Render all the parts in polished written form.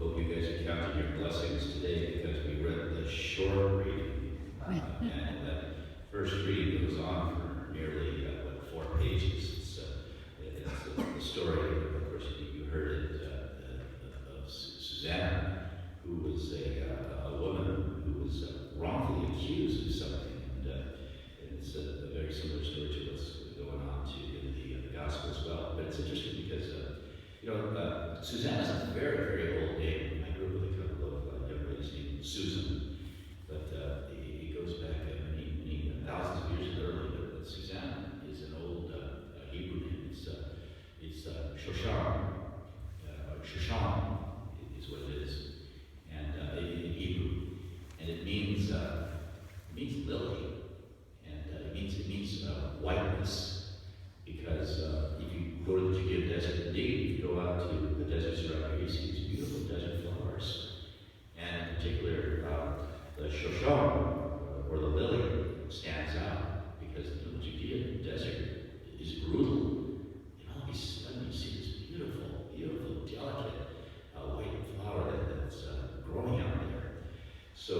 Hope you guys are counting your blessings today because we read the short reading. And that first reading goes on for nearly, 4 pages. It's the story, of course, you heard it, of Susanna, who was a woman who was wrongfully accused of something. And it's a very similar story to what's going on in the gospel as well. But it's interesting because, Susanna's a very, very old name. I grew up with a couple of young ladies named Susan, but it goes back many thousands of years earlier. But Susanna is an old Hebrew name. It's Shoshan. Shoshan is what it is, and in Hebrew, and it means lily, and it means whiteness, because if you go to the Judean desert, indeed, if you go out to the deserts around here, you see these beautiful desert flowers, and in particular, the Shoshan, or the lily, stands out because the Judean desert is brutal. And all of a sudden, you see this beautiful, beautiful, delicate white flower that's growing out there. So,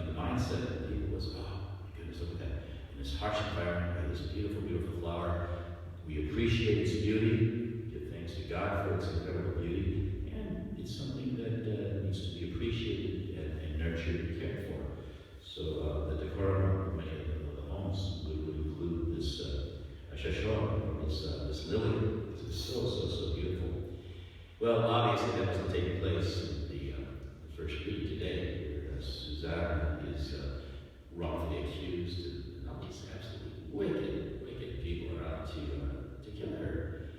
the mindset of the people was, oh my goodness, look at that. In this harsh environment, we have this beautiful, beautiful flower. We appreciate its beauty, give thanks to God for its incredible beauty, and it's something that needs to be appreciated and nurtured and cared for. So, the decorum of many of the homes would include this shashon, this lily. This is so beautiful. Well, obviously that wasn't taking place in the first read today, where Susanna is wrongfully accused, and all these absolutely wicked people are out to kill her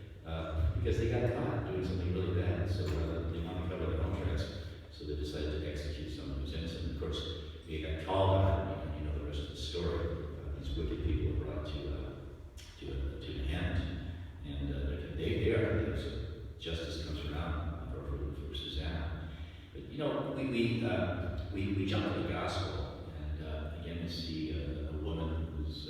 because they got caught doing something really bad. So they want to cover their own tracks, so they decided to execute someone who's innocent. Of course, they got called on, you know the rest of the story. These wicked people are brought to an end, and they are condemned. So justice comes around for Susanna. But we jump to the gospel, and again we see a woman who's,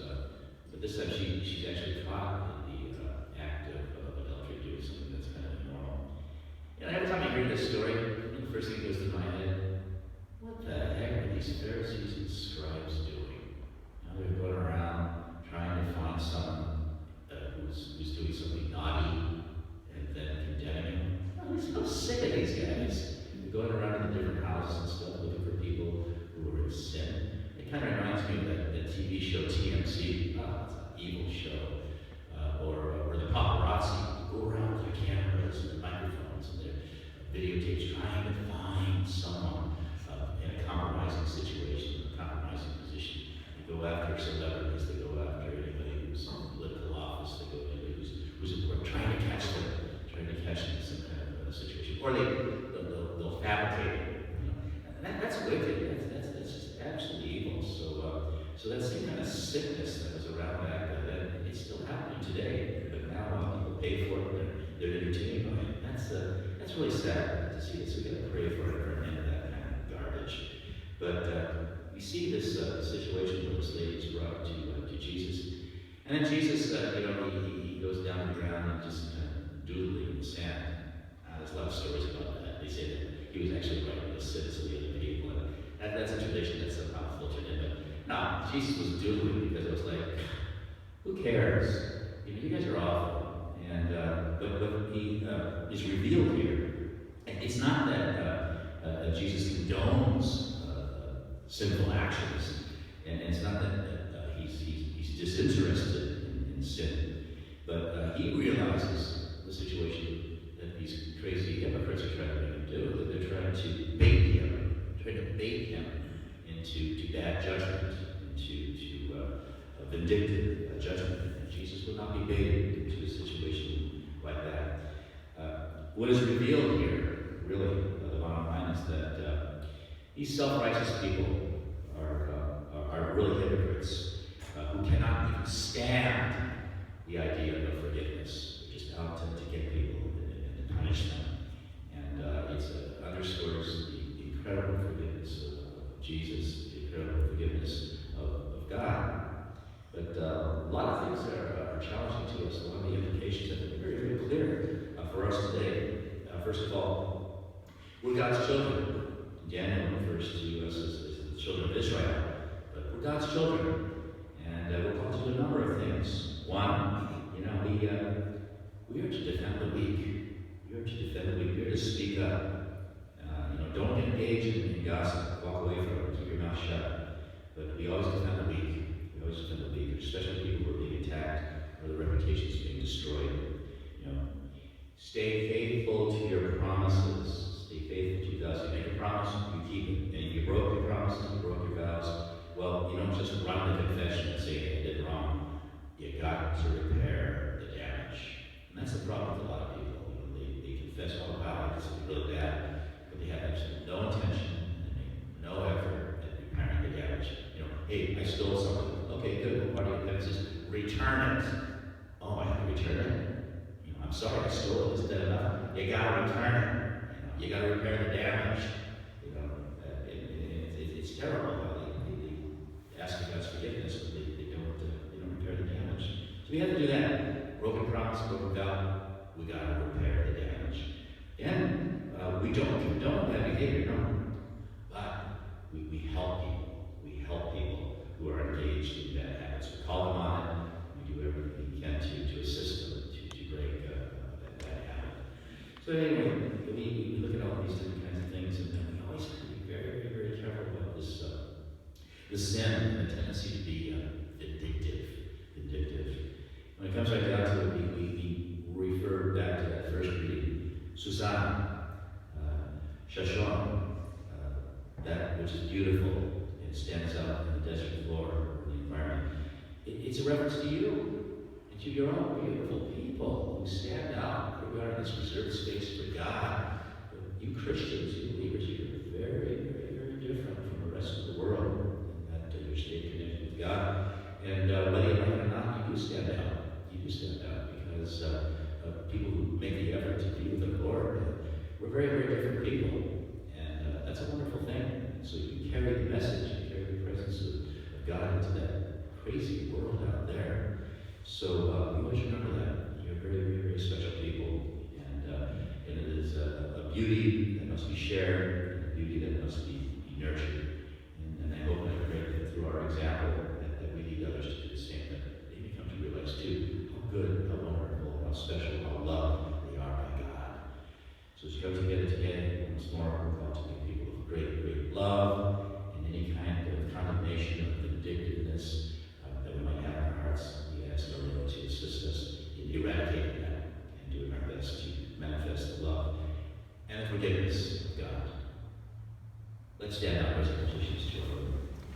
but this time she's actually caught in the act of adultery, doing something that's kind of immoral. And every time I hear this story, the first thing that goes through my head, what the heck are these Pharisees and scribes doing? They're going around trying to find someone who's doing something naughty and then condemning him. I'm so sick of these guys. They're going around in the different houses and stuff looking for people who are in sin. It kind of reminds me of that TV show TMZ. It's an evil show. Or the paparazzi who go around with their cameras and their microphones and their videotapes trying to find someone in a compromising situation, a compromising position. They go after celebrities, they go after anybody who's in political office, they go after anybody who's important, trying to catch them in some kind of situation. Or they'll fabricate it. And that's wicked. That's just absolutely evil. So that same kind of sickness that was around back then, it's still happening today. But now people pay for it, they're entertained by it. That's really sad to see it. So we got to pray for an end of that kind of garbage. But we see this situation where this lady is brought to Jesus, and then Jesus, he goes down to the ground and just doodling in the sand. There's a lot of stories about that. They say that he was actually writing the sins of the other people, and that's a tradition that's somehow filtered in. But no, Jesus was doodling because it was like, who cares? You guys are awful. And but he is revealed here. And it's not that Jesus condones sinful actions, and it's not that he's disinterested in sin, but he realizes the situation that these crazy hypocrites are trying to make him do, that they're trying to bait him into bad judgment, into a vindictive judgment. And Jesus will not be baited into a situation like that. What is revealed here, really, the bottom line is that these self-righteous people are really hypocrites who cannot even stand the idea of forgiveness. They're just out to get people and to punish them. And it underscores the incredible forgiveness of Jesus, the incredible forgiveness of God. But a lot of things are challenging to us. A lot of the implications have been very, very clear for us today. First of all, We're God's children. Daniel refers to us as the children of Israel, but we're God's children, and we're called to do a number of things. One, we are to defend the weak. We are to defend the weak. We are to speak up. Don't engage in gossip. Walk away from it. Keep your mouth shut. But we always defend the weak. We always defend the weak, especially people who are being attacked or the reputation is being destroyed. Stay faithful to your promises. Stay faithful to God. So you make a promise, you keep it. And if you broke your promises, you broke your vows, well, you don't just run to confession and say, I did wrong. You got to repair the damage. And that's the problem with a lot of people. They confess, oh, wow, I did something really bad. But they have absolutely no intention and no effort at repairing the damage. Hey, I stole something. Okay, good. Well, part of your penance is return it. Oh, I have to return it? I'm sorry, I stole it. Isn't that enough? You gotta return it. You gotta repair the damage. It's terrible how they ask for God's forgiveness, but they don't repair the damage. So we have to do that. Broken promise, broken vow. We gotta repair the damage. And we don't condone bad behavior, no. But we help people. We help people who are engaged in bad habits. We call them on it. We do everything we can to assist them to break that bad habit. So anyway, we look at all these different kinds of things, and then we always have to be very, very, very careful about this sin and the tendency to be vindictive. When it comes right down to it, we refer back to that first reading. Susanna, Shashon, that which is beautiful and stands out in the desert floor, in the environment. It's a reference to you, and to your own beautiful people who stand out. We are in this reserved space for God. But you Christians, you believers, you're very, very, very different from the rest of the world, in that you're staying connected with God. And whether you like it or not, you do stand out. You do stand out because people who make the effort to be with the Lord, we're very, very different people. And that's a wonderful thing. So you carry the message, you carry the presence of God into that crazy world out there. So we always remember that. You're very, very, very special people. And it is a beauty that must be shared, and a beauty that must be nurtured. And I hope and I pray that through our example that we lead others to do the same, that they become to realize too how good, how wonderful, how special, how loved they are by God. So as you come together today, once more, we're called to be people of great, great love, and any kind of condemnation of vindictiveness that we might have in our hearts. We ask our Lord to assist us in eradicating that and doing our best to manifest the love and the forgiveness of God. Let's stand up.